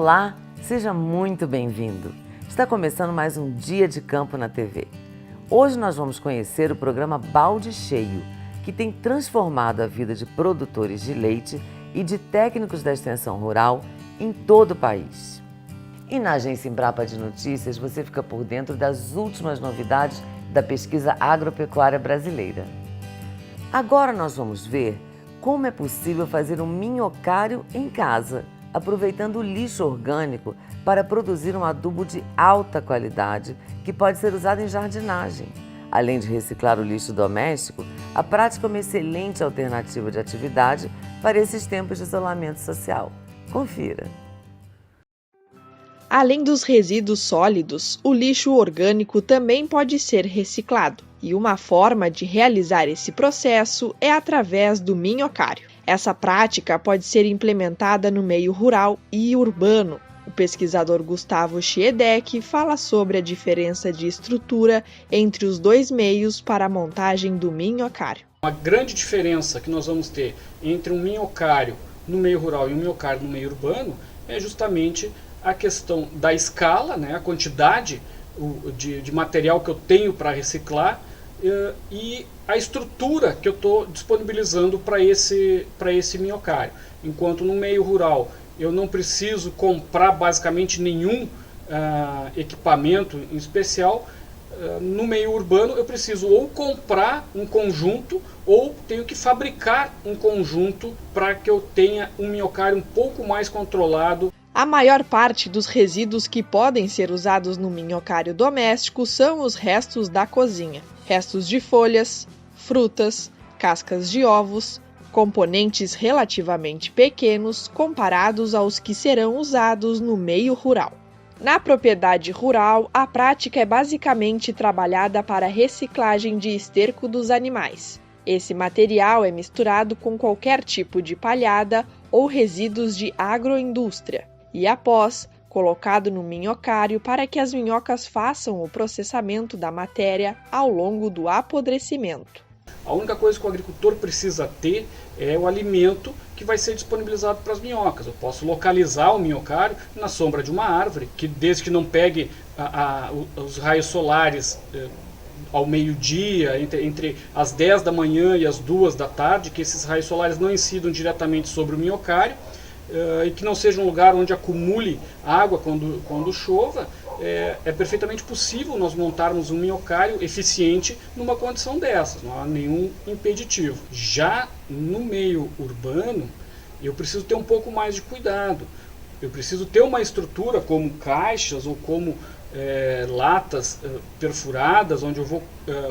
Olá, seja muito bem-vindo. Está começando mais um Dia de Campo na TV. Hoje nós vamos conhecer o programa Balde Cheio, que tem transformado a vida de produtores de leite e de técnicos da extensão rural em todo o país. E na Agência Embrapa de Notícias você fica por dentro das últimas novidades da pesquisa agropecuária brasileira. Agora nós vamos ver como é possível fazer um minhocário em casa, aproveitando o lixo orgânico para produzir um adubo de alta qualidade que pode ser usado em jardinagem. Além de reciclar o lixo doméstico, a prática é uma excelente alternativa de atividade para esses tempos de isolamento social. Confira! Além dos resíduos sólidos, o lixo orgânico também pode ser reciclado. E uma forma de realizar esse processo é através do minhocário. Essa prática pode ser implementada no meio rural e urbano. O pesquisador Gustavo Schiedek fala sobre a diferença de estrutura entre os dois meios para a montagem do minhocário. Uma grande diferença que nós vamos ter entre um minhocário no meio rural e um minhocário no meio urbano é justamente a questão da escala, né, a quantidade de material que eu tenho para reciclar e a estrutura que eu estou disponibilizando para esse minhocário. Enquanto no meio rural eu não preciso comprar basicamente nenhum equipamento em especial, no meio urbano eu preciso ou comprar um conjunto ou tenho que fabricar um conjunto para que eu tenha um minhocário um pouco mais controlado. A maior parte dos resíduos que podem ser usados no minhocário doméstico são os restos da cozinha. Restos de folhas, frutas, cascas de ovos, componentes relativamente pequenos comparados aos que serão usados no meio rural. Na propriedade rural, a prática é basicamente trabalhada para a reciclagem de esterco dos animais. Esse material é misturado com qualquer tipo de palhada ou resíduos de agroindústria e, após, colocado no minhocário para que as minhocas façam o processamento da matéria ao longo do apodrecimento. A única coisa que o agricultor precisa ter é o alimento que vai ser disponibilizado para as minhocas. Eu posso localizar o minhocário na sombra de uma árvore, que desde que não pegue os raios solares ao meio-dia, entre as 10 da manhã e as 2 da tarde, que esses raios solares não incidam diretamente sobre o minhocário, e que não seja um lugar onde acumule água quando chova, é perfeitamente possível nós montarmos um minhocário eficiente numa condição dessas, não há nenhum impeditivo. Já no meio urbano, eu preciso ter um pouco mais de cuidado. Eu preciso ter uma estrutura como caixas ou como latas perfuradas, onde eu vou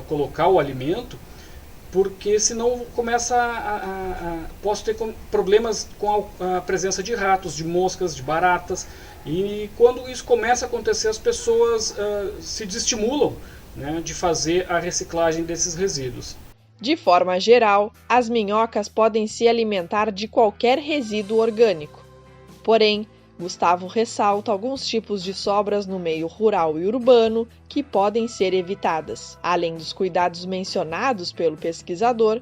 colocar o alimento, porque senão posso ter problemas com a presença de ratos, de moscas, de baratas, e quando isso começa a acontecer as pessoas se desestimulam, né, de fazer a reciclagem desses resíduos. De forma geral, as minhocas podem se alimentar de qualquer resíduo orgânico. Porém, Gustavo ressalta alguns tipos de sobras no meio rural e urbano que podem ser evitadas. Além dos cuidados mencionados pelo pesquisador,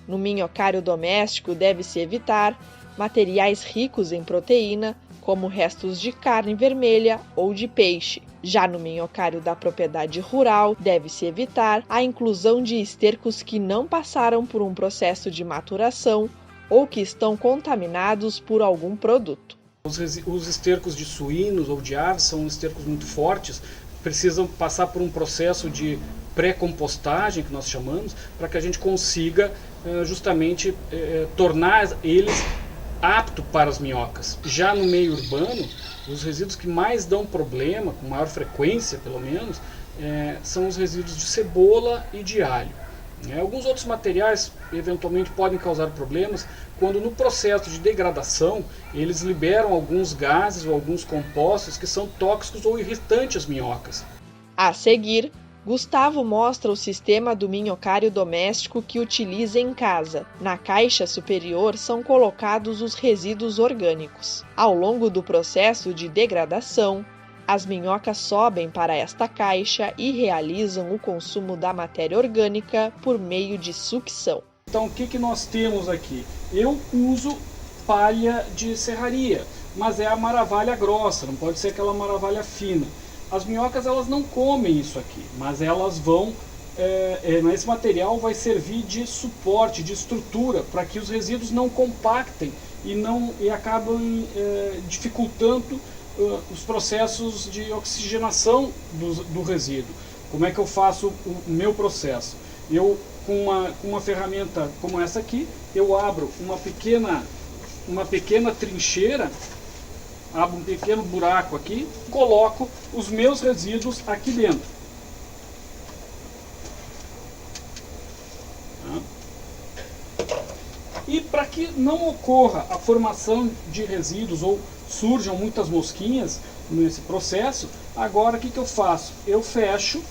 no minhocário doméstico deve-se evitar materiais ricos em proteína, como restos de carne vermelha ou de peixe. Já no minhocário da propriedade rural, deve-se evitar a inclusão de estercos que não passaram por um processo de maturação ou que estão contaminados por algum produto. Os estercos de suínos ou de aves são estercos muito fortes, precisam passar por um processo de pré-compostagem, que nós chamamos, para que a gente consiga justamente tornar eles aptos para as minhocas. Já no meio urbano, os resíduos que mais dão problema, com maior frequência pelo menos, são os resíduos de cebola e de alho. Alguns outros materiais eventualmente podem causar problemas quando no processo de degradação eles liberam alguns gases ou alguns compostos que são tóxicos ou irritantes às minhocas. A seguir, Gustavo mostra o sistema do minhocário doméstico que utiliza em casa. Na caixa superior são colocados os resíduos orgânicos. Ao longo do processo de degradação, as minhocas sobem para esta caixa e realizam o consumo da matéria orgânica por meio de sucção. Então o que nós temos aqui? Eu uso palha de serraria. mas é a maravalha grossa, não pode ser aquela maravalha fina. As minhocas elas não comem isso aqui, mas elas vão, esse material vai servir de suporte, de estrutura, para que os resíduos não compactem e acabam dificultando os processos de oxigenação do resíduo. Como é que eu faço o meu processo? Eu, com uma ferramenta como essa aqui, eu abro uma pequena trincheira, abro um pequeno buraco aqui, coloco os meus resíduos aqui dentro. E para que não ocorra a formação de resíduos ou surjam muitas mosquinhas nesse processo, agora o que eu faço? Eu fecho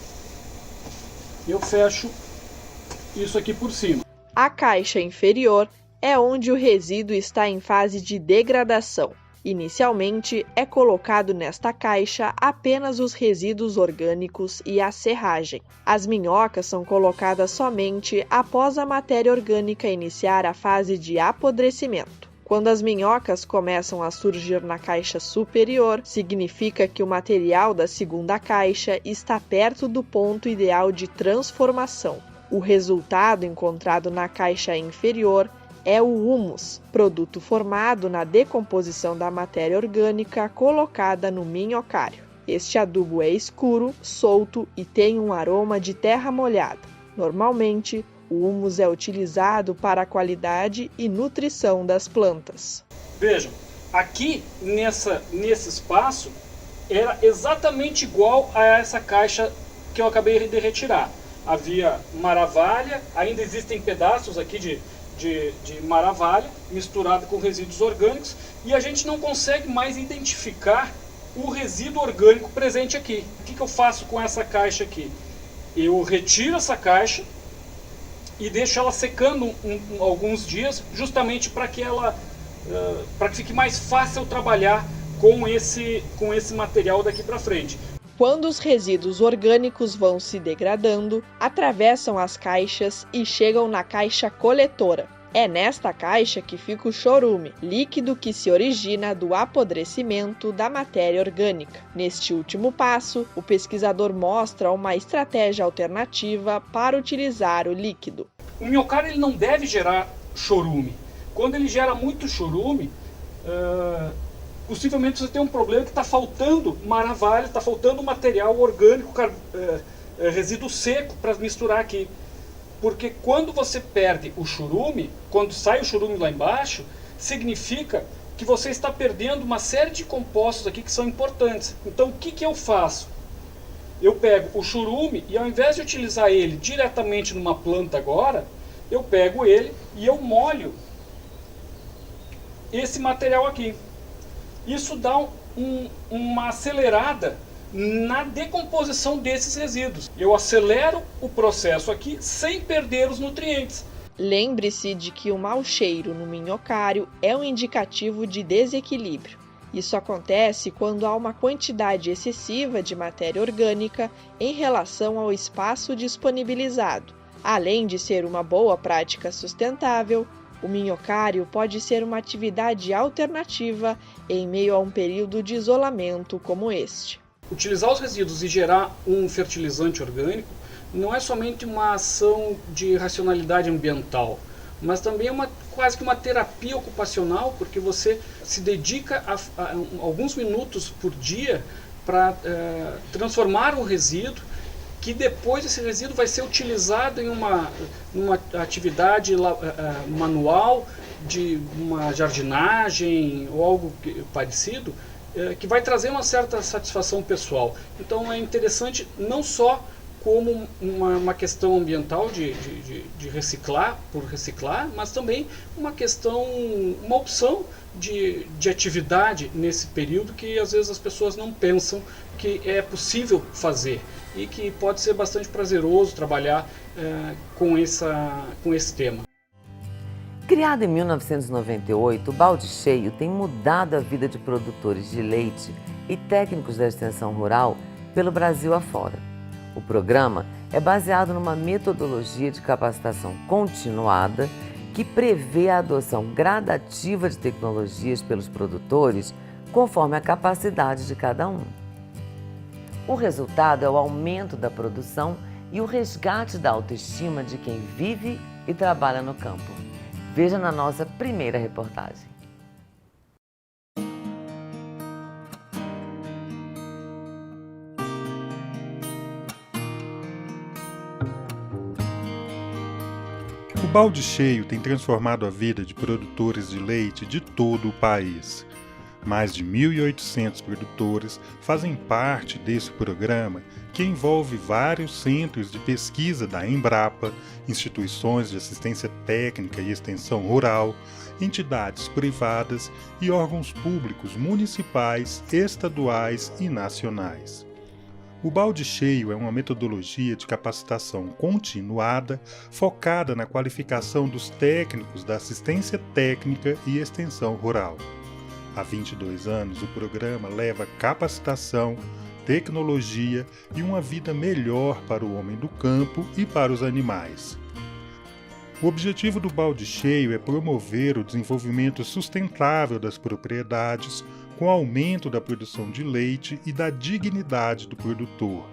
isso aqui por cima. A caixa inferior é onde o resíduo está em fase de degradação. Inicialmente, é colocado nesta caixa apenas os resíduos orgânicos e a serragem. As minhocas são colocadas somente após a matéria orgânica iniciar a fase de apodrecimento. Quando as minhocas começam a surgir na caixa superior, significa que o material da segunda caixa está perto do ponto ideal de transformação. O resultado encontrado na caixa inferior é o humus, produto formado na decomposição da matéria orgânica colocada no minhocário. Este adubo é escuro, solto e tem um aroma de terra molhada. Normalmente, o humus é utilizado para a qualidade e nutrição das plantas. Vejam, aqui nesse espaço era exatamente igual a essa caixa que eu acabei de retirar. Havia maravalha, ainda existem pedaços aqui de maravalha misturado com resíduos orgânicos e a gente não consegue mais identificar o resíduo orgânico presente aqui. O que eu faço com essa caixa aqui? Eu retiro essa caixa e deixo ela secando alguns dias, justamente para que fique mais fácil trabalhar com esse material daqui para frente. Quando os resíduos orgânicos vão se degradando, atravessam as caixas e chegam na caixa coletora. É nesta caixa que fica o chorume, líquido que se origina do apodrecimento da matéria orgânica. Neste último passo, o pesquisador mostra uma estratégia alternativa para utilizar o líquido. O minhocário ele não deve gerar chorume. Quando ele gera muito chorume, possivelmente você tem um problema que está faltando maravalha, está faltando material orgânico, resíduo seco para misturar aqui. Porque quando você perde o churume, quando sai o churume lá embaixo, significa que você está perdendo uma série de compostos aqui que são importantes. Então o que eu faço? Eu pego o churume e ao invés de utilizar ele diretamente numa planta agora, eu pego ele e eu molho esse material aqui. Isso dá uma acelerada na decomposição desses resíduos. Eu acelero o processo aqui sem perder os nutrientes. Lembre-se de que o mau cheiro no minhocário é um indicativo de desequilíbrio. Isso acontece quando há uma quantidade excessiva de matéria orgânica em relação ao espaço disponibilizado. Além de ser uma boa prática sustentável, o minhocário pode ser uma atividade alternativa em meio a um período de isolamento como este. Utilizar os resíduos e gerar um fertilizante orgânico não é somente uma ação de racionalidade ambiental, mas também é quase que uma terapia ocupacional, porque você se dedica a alguns minutos por dia para transformar um resíduo, que depois esse resíduo vai ser utilizado em uma atividade manual, de uma jardinagem ou algo parecido, que vai trazer uma certa satisfação pessoal. Então é interessante não só como uma questão ambiental de reciclar por reciclar, mas também uma opção de atividade nesse período que às vezes as pessoas não pensam que é possível fazer e que pode ser bastante prazeroso trabalhar com esse tema. Criado em 1998, o Balde Cheio tem mudado a vida de produtores de leite e técnicos da extensão rural pelo Brasil afora. O programa é baseado numa metodologia de capacitação continuada que prevê a adoção gradativa de tecnologias pelos produtores conforme a capacidade de cada um. O resultado é o aumento da produção e o resgate da autoestima de quem vive e trabalha no campo. Veja na nossa primeira reportagem. O balde cheio tem transformado a vida de produtores de leite de todo o país. Mais de 1.800 produtores fazem parte desse programa, que envolve vários centros de pesquisa da Embrapa, instituições de assistência técnica e extensão rural, entidades privadas e órgãos públicos municipais, estaduais e nacionais. O balde cheio é uma metodologia de capacitação continuada focada na qualificação dos técnicos da assistência técnica e extensão rural. Há 22 anos, o programa leva capacitação, tecnologia e uma vida melhor para o homem do campo e para os animais. O objetivo do balde cheio é promover o desenvolvimento sustentável das propriedades, com aumento da produção de leite e da dignidade do produtor.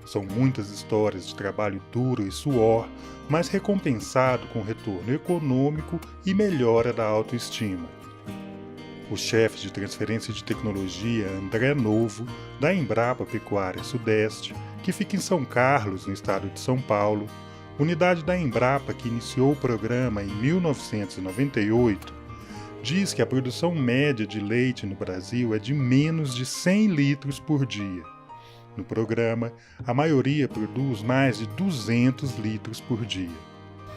São muitas histórias de trabalho duro e suor, mas recompensado com retorno econômico e melhora da autoestima. O chefe de transferência de tecnologia, André Novo, da Embrapa Pecuária Sudeste, que fica em São Carlos, no estado de São Paulo, unidade da Embrapa que iniciou o programa em 1998, diz que a produção média de leite no Brasil é de menos de 100 litros por dia. No programa, a maioria produz mais de 200 litros por dia.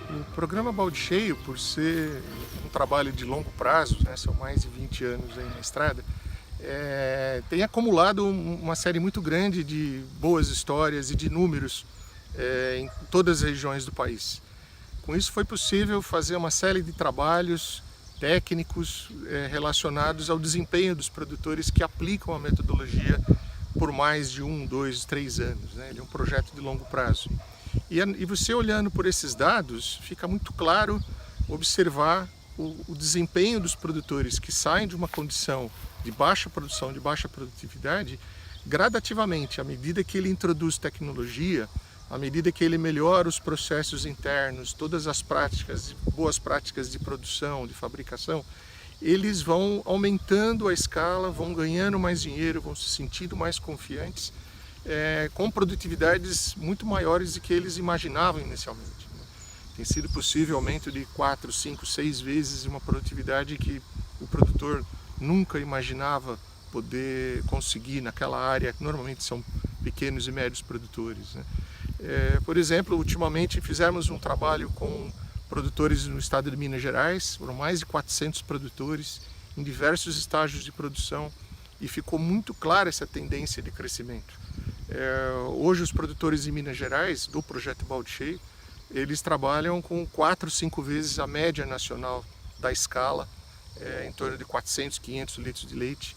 O programa Balde Cheio, por ser um trabalho de longo prazo, são mais de 20 anos aí na estrada, tem acumulado uma série muito grande de boas histórias e de números em todas as regiões do país. Com isso foi possível fazer uma série de trabalhos técnicos relacionados ao desempenho dos produtores que aplicam a metodologia por mais de 1, 2, 3 anos. Ele é um projeto de longo prazo. E você olhando por esses dados, fica muito claro observar o desempenho dos produtores que saem de uma condição de baixa produção, de baixa produtividade, gradativamente, à medida que ele introduz tecnologia, à medida que ele melhora os processos internos, todas as práticas, boas práticas de produção, de fabricação, eles vão aumentando a escala, vão ganhando mais dinheiro, vão se sentindo mais confiantes, com produtividades muito maiores do que eles imaginavam inicialmente. Tem sido possível aumento de 4, 5, 6 vezes uma produtividade que o produtor nunca imaginava poder conseguir naquela área, que normalmente são pequenos e médios produtores. Por exemplo, ultimamente fizemos um trabalho com produtores no estado de Minas Gerais, foram mais de 400 produtores em diversos estágios de produção e ficou muito clara essa tendência de crescimento. Hoje os produtores em Minas Gerais, do projeto Balde Cheio, eles trabalham com 4, 5 vezes a média nacional da escala, em torno de 400, 500 litros de leite,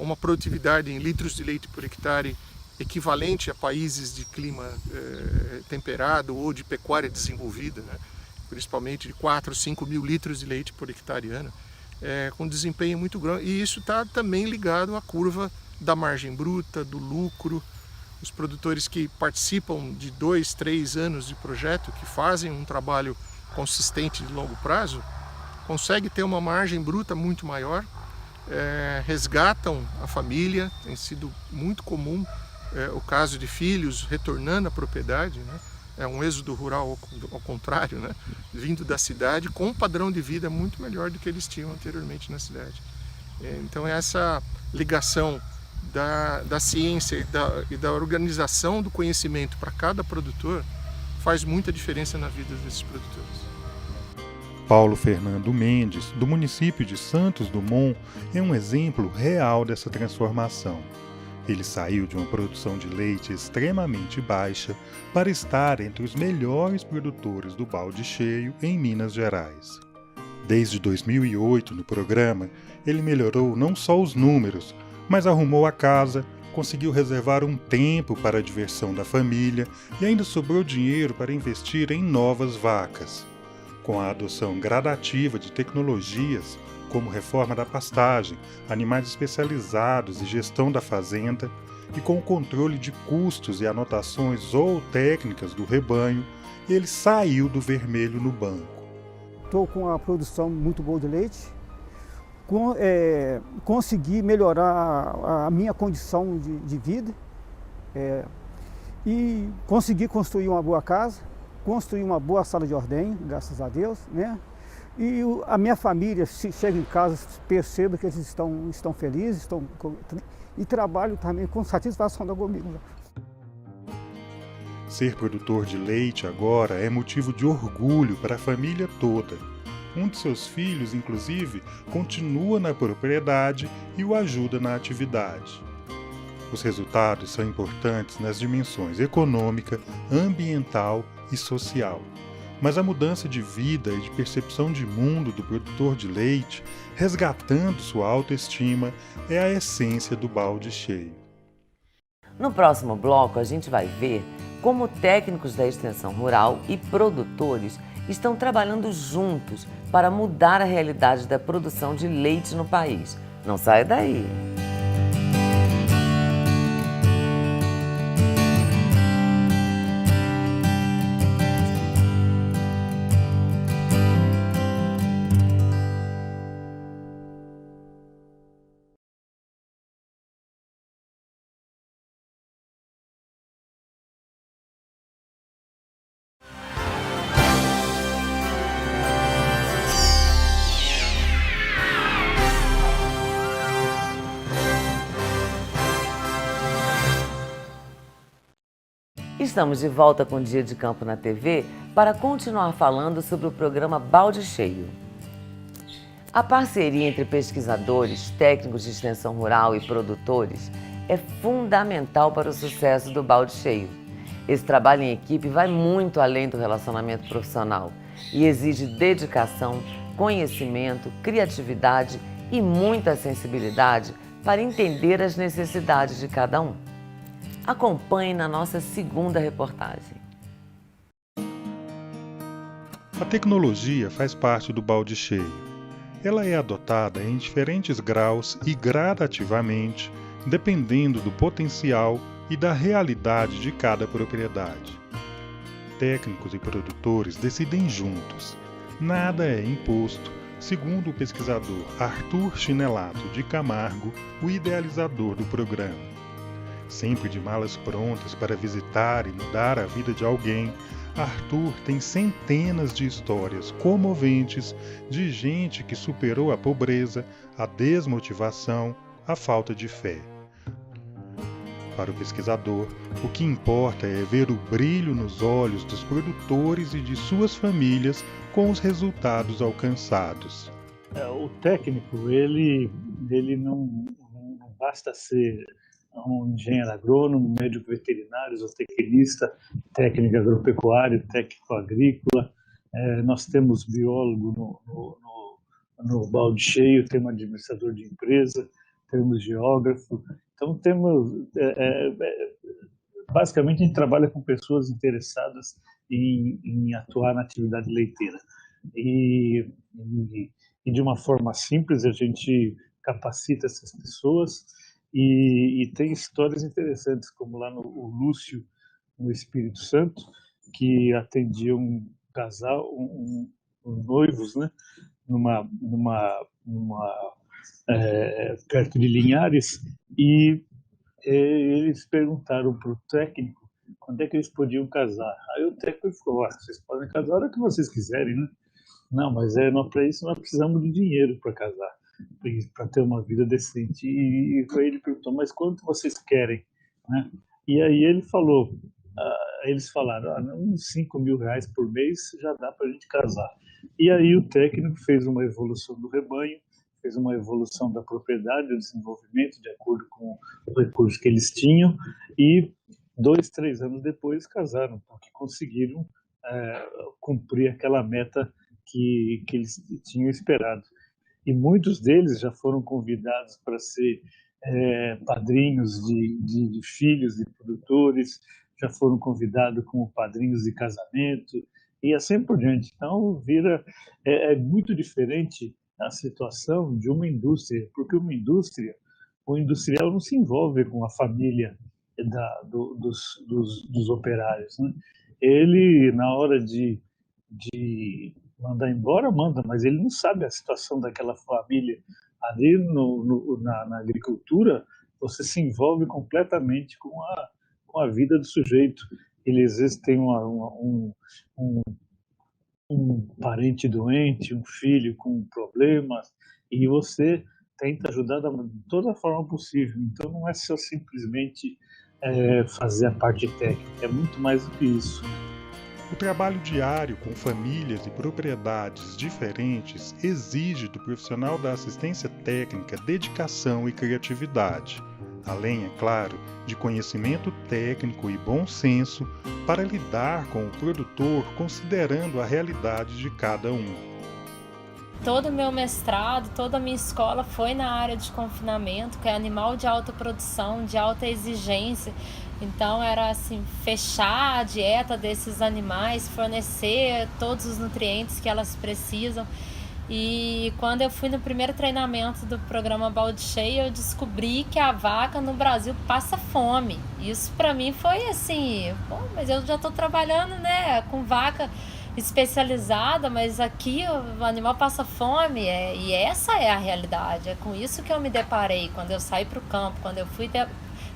uma produtividade em litros de leite por hectare equivalente a países de clima temperado ou de pecuária desenvolvida, principalmente de 4, 5 mil litros de leite por hectare ano, com desempenho muito grande. E isso está também ligado à curva da margem bruta, do lucro. Os produtores que participam de 2, 3 anos de projeto, que fazem um trabalho consistente de longo prazo, conseguem ter uma margem bruta muito maior, resgatam a família, tem sido muito comum o caso de filhos retornando à propriedade, é um êxodo rural ao contrário, vindo da cidade com um padrão de vida muito melhor do que eles tinham anteriormente na cidade. Então essa ligação da ciência e da organização do conhecimento para cada produtor faz muita diferença na vida desses produtores. Paulo Fernando Mendes, do município de Santos Dumont, é um exemplo real dessa transformação. Ele saiu de uma produção de leite extremamente baixa para estar entre os melhores produtores do balde cheio em Minas Gerais. Desde 2008, no programa, ele melhorou não só os números, mas arrumou a casa, conseguiu reservar um tempo para a diversão da família e ainda sobrou dinheiro para investir em novas vacas. com a adoção gradativa de tecnologias como reforma da pastagem, animais especializados e gestão da fazenda, e com o controle de custos e anotações ou técnicas do rebanho, ele saiu do vermelho no banco. Estou com uma produção muito boa de leite, consegui melhorar a minha condição de vida e consegui construir uma boa casa, construir uma boa sala de ordenha, graças a Deus, né? E a minha família, se chega em casa, perceba que eles estão felizes, e trabalho também com satisfação comigo. Ser produtor de leite agora é motivo de orgulho para a família toda. Um de seus filhos, inclusive, continua na propriedade e o ajuda na atividade. Os resultados são importantes nas dimensões econômica, ambiental e social. Mas a mudança de vida e de percepção de mundo do produtor de leite, resgatando sua autoestima, é a essência do balde cheio. No próximo bloco, a gente vai ver como técnicos da extensão rural e produtores estão trabalhando juntos para mudar a realidade da produção de leite no país. Não saia daí! Estamos de volta com o Dia de Campo na TV para continuar falando sobre o programa Balde Cheio. A parceria entre pesquisadores, técnicos de extensão rural e produtores é fundamental para o sucesso do Balde Cheio. Esse trabalho em equipe vai muito além do relacionamento profissional e exige dedicação, conhecimento, criatividade e muita sensibilidade para entender as necessidades de cada um. Acompanhe na nossa segunda reportagem. A tecnologia faz parte do balde cheio. Ela é adotada em diferentes graus e gradativamente, dependendo do potencial e da realidade de cada propriedade. Técnicos e produtores decidem juntos. Nada é imposto, segundo o pesquisador Arthur Chinelato de Camargo, o idealizador do programa. Sempre de malas prontas para visitar e mudar a vida de alguém, Arthur tem centenas de histórias comoventes de gente que superou a pobreza, a desmotivação, a falta de fé. Para o pesquisador, o que importa é ver o brilho nos olhos dos produtores e de suas famílias com os resultados alcançados. O técnico, ele não basta ser um engenheiro agrônomo, médico veterinário, zootecnista, técnico agropecuário, técnico agrícola. Nós temos biólogo no balde cheio, temos administrador de empresa, temos geógrafo. Então, basicamente, a gente trabalha com pessoas interessadas em atuar na atividade leiteira. E de uma forma simples, a gente capacita essas pessoas. E tem histórias interessantes, como lá o Lúcio, no Espírito Santo, que atendia um casal, noivos, né, perto de Linhares, e eles perguntaram para o técnico quando é que eles podiam casar. Aí o técnico falou: vocês podem casar a hora que vocês quiserem, né? Não, mas para isso nós precisamos de dinheiro para casar, para ter uma vida decente. E aí ele perguntou: mas quanto vocês querem, né? E aí ele falou, eles falaram: uns 5 mil reais por mês já dá para a gente casar. E aí o técnico fez uma evolução do rebanho, fez uma evolução da propriedade, do desenvolvimento, de acordo com os recursos que eles tinham, e 2, 3 anos depois casaram, porque conseguiram cumprir aquela meta que eles tinham esperado. E muitos deles já foram convidados para ser padrinhos de filhos de produtores, já foram convidados como padrinhos de casamento, e assim por diante. Então, é muito diferente a situação de uma indústria, porque o industrial não se envolve com a família dos operários, né? Ele, na hora de mandar embora, manda, mas ele não sabe a situação daquela família. Ali na agricultura, você se envolve completamente com a vida do sujeito. Ele às vezes tem um parente doente, um filho com problemas, e você tenta ajudar de toda a forma possível. Então não é só simplesmente fazer a parte técnica, é muito mais do que isso. O trabalho diário com famílias e propriedades diferentes exige do profissional da assistência técnica dedicação e criatividade, além, é claro, de conhecimento técnico e bom senso para lidar com o produtor considerando a realidade de cada um. Todo o meu mestrado, toda a minha escola foi na área de confinamento, que é animal de alta produção, de alta exigência. Então era assim, fechar a dieta desses animais, fornecer todos os nutrientes que elas precisam. E quando eu fui no primeiro treinamento do programa Balde Cheio, eu descobri que a vaca no Brasil passa fome. Isso para mim foi assim, mas eu já estou trabalhando, né, com vaca especializada, mas aqui o animal passa fome, e essa é a realidade. É com isso que eu me deparei quando eu saí para o campo, quando eu fui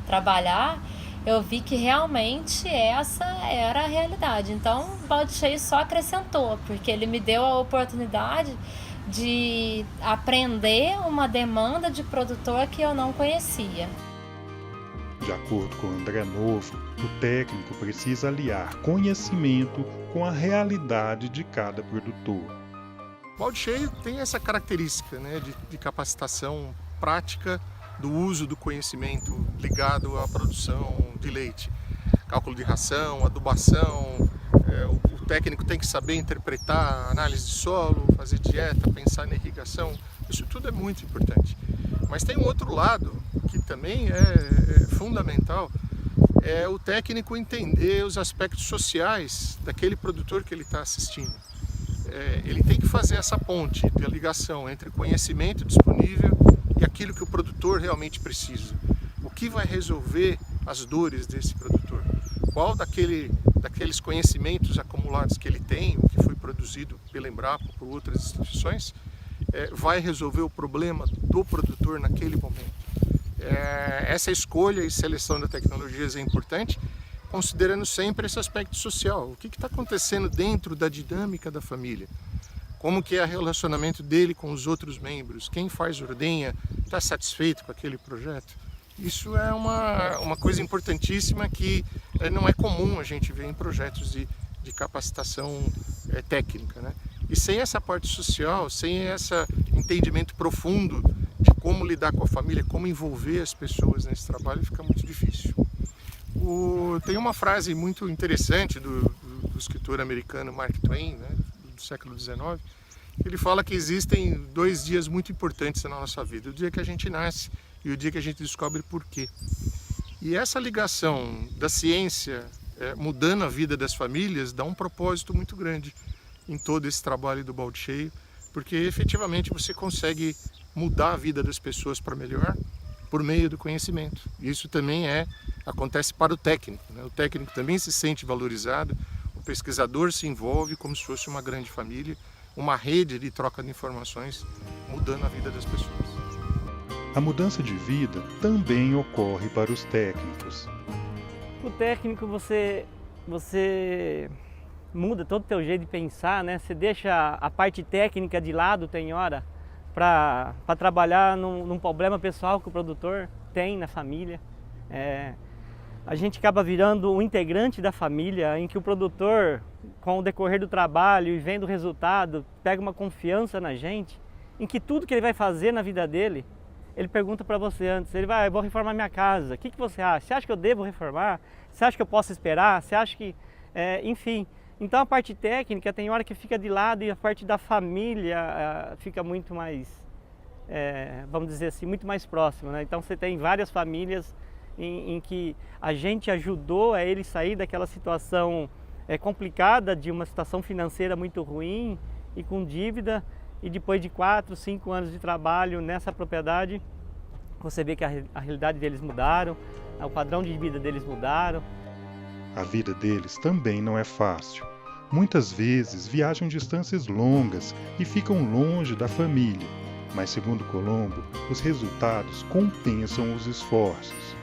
trabalhar. Eu vi que realmente essa era a realidade. Então, o Balde Cheio só acrescentou, porque ele me deu a oportunidade de aprender uma demanda de produtor que eu não conhecia. De acordo com André Novo, o técnico precisa aliar conhecimento com a realidade de cada produtor. O Balde Cheio tem essa característica, né, de capacitação prática do uso do conhecimento ligado à produção de leite. Cálculo de ração, adubação, o técnico tem que saber interpretar análise de solo, fazer dieta, pensar na irrigação, isso tudo é muito importante. Mas tem um outro lado que também é fundamental, é o técnico entender os aspectos sociais daquele produtor que ele está assistindo. Ele tem que fazer essa ponte de ligação entre conhecimento disponível e aquilo que o produtor realmente precisa. O que vai resolver as dores desse produtor? Qual daqueles conhecimentos acumulados que ele tem, o que foi produzido pela Embrapa ou por outras instituições, vai resolver o problema do produtor naquele momento? Essa escolha e seleção de tecnologias é importante, considerando sempre esse aspecto social. O que está acontecendo dentro da dinâmica da família? Como que é o relacionamento dele com os outros membros? Quem faz ordenha está satisfeito com aquele projeto? Isso é uma coisa importantíssima que não é comum a gente ver em projetos de capacitação técnica, né? E sem essa parte social, sem esse entendimento profundo de como lidar com a família, como envolver as pessoas nesse trabalho, fica muito difícil. Tem uma frase muito interessante do escritor americano Mark Twain, né, do século XIX, ele fala que existem 2 dias muito importantes na nossa vida: o dia que a gente nasce e o dia que a gente descobre por quê. E essa ligação da ciência mudando a vida das famílias dá um propósito muito grande em todo esse trabalho do Balde Cheio, porque efetivamente você consegue mudar a vida das pessoas para melhor por meio do conhecimento. Isso também acontece para o técnico, né? O técnico também se sente valorizado, o pesquisador se envolve como se fosse uma grande família, uma rede de troca de informações, mudando a vida das pessoas. A mudança de vida também ocorre para os técnicos. O técnico, você muda todo o teu jeito de pensar, né? Você deixa a parte técnica de lado, tem hora, para trabalhar num problema pessoal que o produtor tem na família. A gente acaba virando um integrante da família, em que o produtor, com o decorrer do trabalho e vendo o resultado, pega uma confiança na gente, em que tudo que ele vai fazer na vida dele, ele pergunta para você antes, eu vou reformar minha casa, o que você acha? Você acha que eu devo reformar? Você acha que eu posso esperar? Você acha que... enfim, então a parte técnica tem hora que fica de lado e a parte da família fica muito mais, vamos dizer assim, muito mais próxima, né? Então você tem várias famílias em que a gente ajudou a ele sair daquela situação complicada, de uma situação financeira muito ruim e com dívida, e depois de 4, 5 anos de trabalho nessa propriedade, você vê que a realidade deles mudaram, o padrão de vida deles mudaram. A vida deles também não é fácil. Muitas vezes viajam distâncias longas e ficam longe da família, mas segundo Colombo, os resultados compensam os esforços.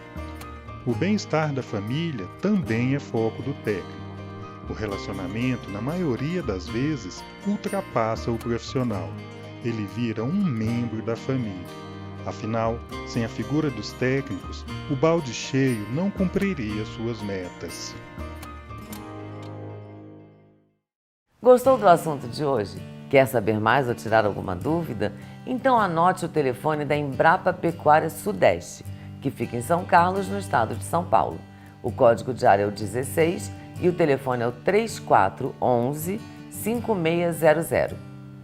O bem-estar da família também é foco do técnico. O relacionamento, na maioria das vezes, ultrapassa o profissional. Ele vira um membro da família. Afinal, sem a figura dos técnicos, o balde cheio não cumpriria suas metas. Gostou do assunto de hoje? Quer saber mais ou tirar alguma dúvida? Então anote o telefone da Embrapa Pecuária Sudeste, que fica em São Carlos, no estado de São Paulo. O código de área é o 16 e o telefone é o 3411-5600.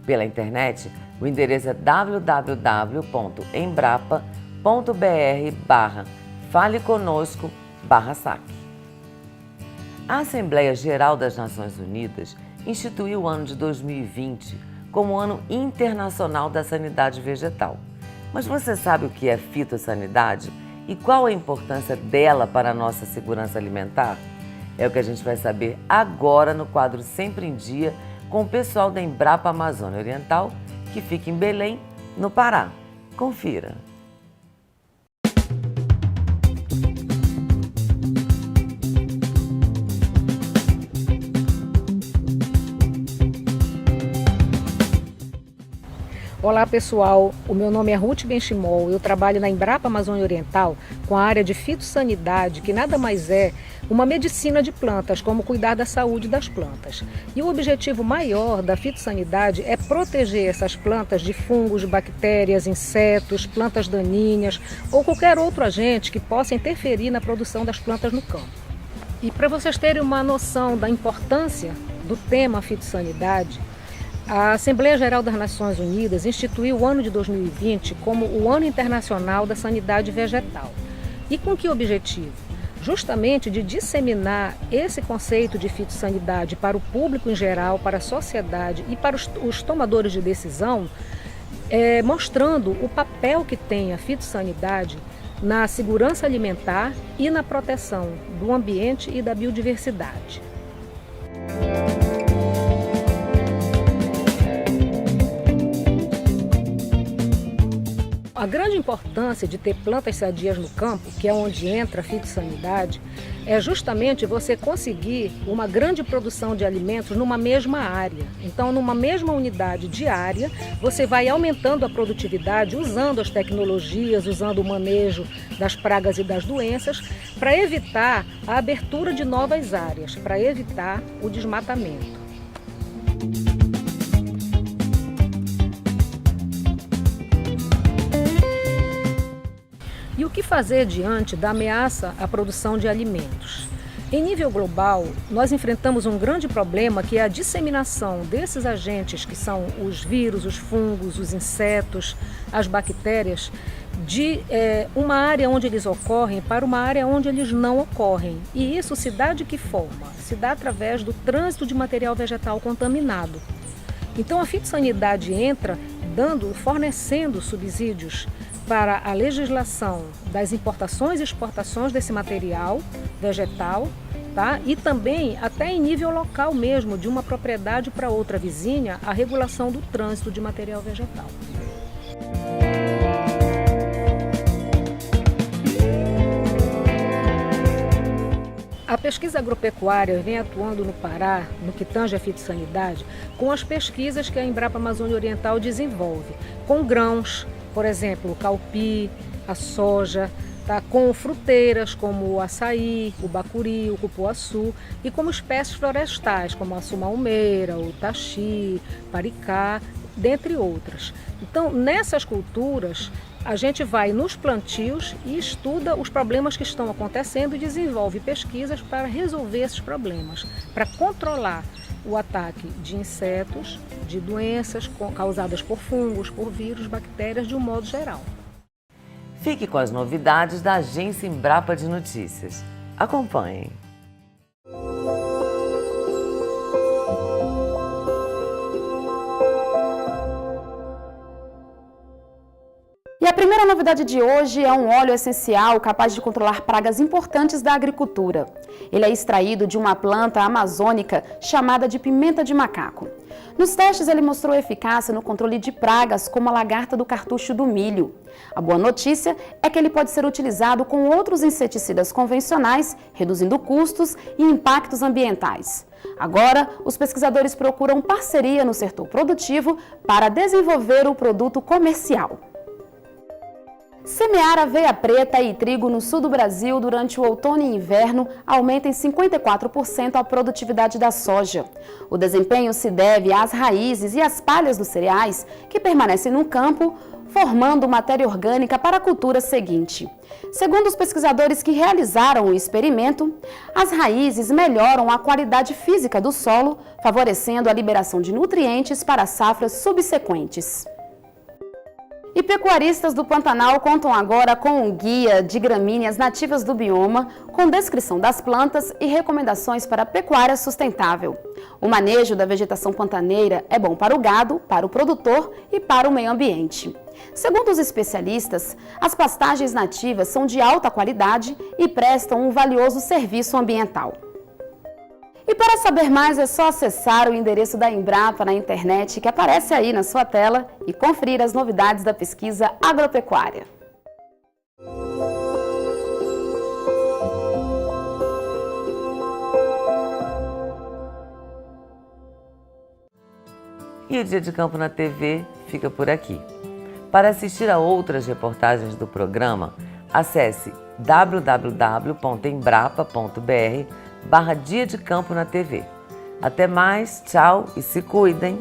Pela internet, o endereço é www.embrapa.br/faleconosco/sac. A Assembleia Geral das Nações Unidas instituiu o ano de 2020 como o Ano Internacional da Sanidade Vegetal. Mas você sabe o que é fitossanidade e qual a importância dela para a nossa segurança alimentar? É o que a gente vai saber agora no quadro Sempre em Dia com o pessoal da Embrapa Amazônia Oriental, que fica em Belém, no Pará. Confira! Olá pessoal, o meu nome é Ruth Benchimol, eu trabalho na Embrapa Amazônia Oriental com a área de fitossanidade, que nada mais é uma medicina de plantas, como cuidar da saúde das plantas. E o objetivo maior da fitossanidade é proteger essas plantas de fungos, bactérias, insetos, plantas daninhas ou qualquer outro agente que possa interferir na produção das plantas no campo. E para vocês terem uma noção da importância do tema fitossanidade, a Assembleia Geral das Nações Unidas instituiu o ano de 2020 como o Ano Internacional da Sanidade Vegetal. E com que objetivo? Justamente de disseminar esse conceito de fitossanidade para o público em geral, para a sociedade e para os tomadores de decisão, mostrando o papel que tem a fitossanidade na segurança alimentar e na proteção do ambiente e da biodiversidade. A grande importância de ter plantas sadias no campo, que é onde entra a fitossanidade, é justamente você conseguir uma grande produção de alimentos numa mesma área. Então, numa mesma unidade de área, você vai aumentando a produtividade usando as tecnologias, usando o manejo das pragas e das doenças, para evitar a abertura de novas áreas, para evitar o desmatamento. E o que fazer diante da ameaça à produção de alimentos? Em nível global, nós enfrentamos um grande problema, que é a disseminação desses agentes, que são os vírus, os fungos, os insetos, as bactérias, de uma área onde eles ocorrem para uma área onde eles não ocorrem. E isso se dá de que forma? Se dá através do trânsito de material vegetal contaminado. Então a fitossanidade entra fornecendo subsídios para a legislação das importações e exportações desse material vegetal, tá? E também até em nível local mesmo, de uma propriedade para outra vizinha, a regulação do trânsito de material vegetal. A pesquisa agropecuária vem atuando no Pará, no que tange a fitossanidade, com as pesquisas que a Embrapa Amazônia Oriental desenvolve, com grãos, por exemplo, o caupi, a soja, tá? Com fruteiras como o açaí, o bacuri, o cupuaçu, e como espécies florestais, como a sumalmeira, o taxi, paricá, dentre outras. Então, nessas culturas, a gente vai nos plantios e estuda os problemas que estão acontecendo e desenvolve pesquisas para resolver esses problemas, para controlar o ataque de insetos, de doenças causadas por fungos, por vírus, bactérias, de um modo geral. Fique com as novidades da Agência Embrapa de Notícias. Acompanhem! novidade de hoje é um óleo essencial capaz de controlar pragas importantes da agricultura. Ele é extraído de uma planta amazônica chamada de pimenta de macaco. Nos testes, ele mostrou eficácia no controle de pragas como a lagarta do cartucho do milho. A boa notícia é que ele pode ser utilizado com outros inseticidas convencionais, reduzindo custos e impactos ambientais. Agora, os pesquisadores procuram parceria no setor produtivo para desenvolver o produto comercial. Semear aveia preta e trigo no sul do Brasil durante o outono e inverno aumenta em 54% a produtividade da soja. O desempenho se deve às raízes e às palhas dos cereais que permanecem no campo, formando matéria orgânica para a cultura seguinte. Segundo os pesquisadores que realizaram o experimento, as raízes melhoram a qualidade física do solo, favorecendo a liberação de nutrientes para safras subsequentes. E pecuaristas do Pantanal contam agora com um guia de gramíneas nativas do bioma, com descrição das plantas e recomendações para a pecuária sustentável. O manejo da vegetação pantaneira é bom para o gado, para o produtor e para o meio ambiente. Segundo os especialistas, as pastagens nativas são de alta qualidade e prestam um valioso serviço ambiental. E para saber mais é só acessar o endereço da Embrapa na internet que aparece aí na sua tela e conferir as novidades da pesquisa agropecuária. E o Dia de Campo na TV fica por aqui. Para assistir a outras reportagens do programa, acesse www.embrapa.br/Dia de Campo na TV. Até mais, tchau e se cuidem!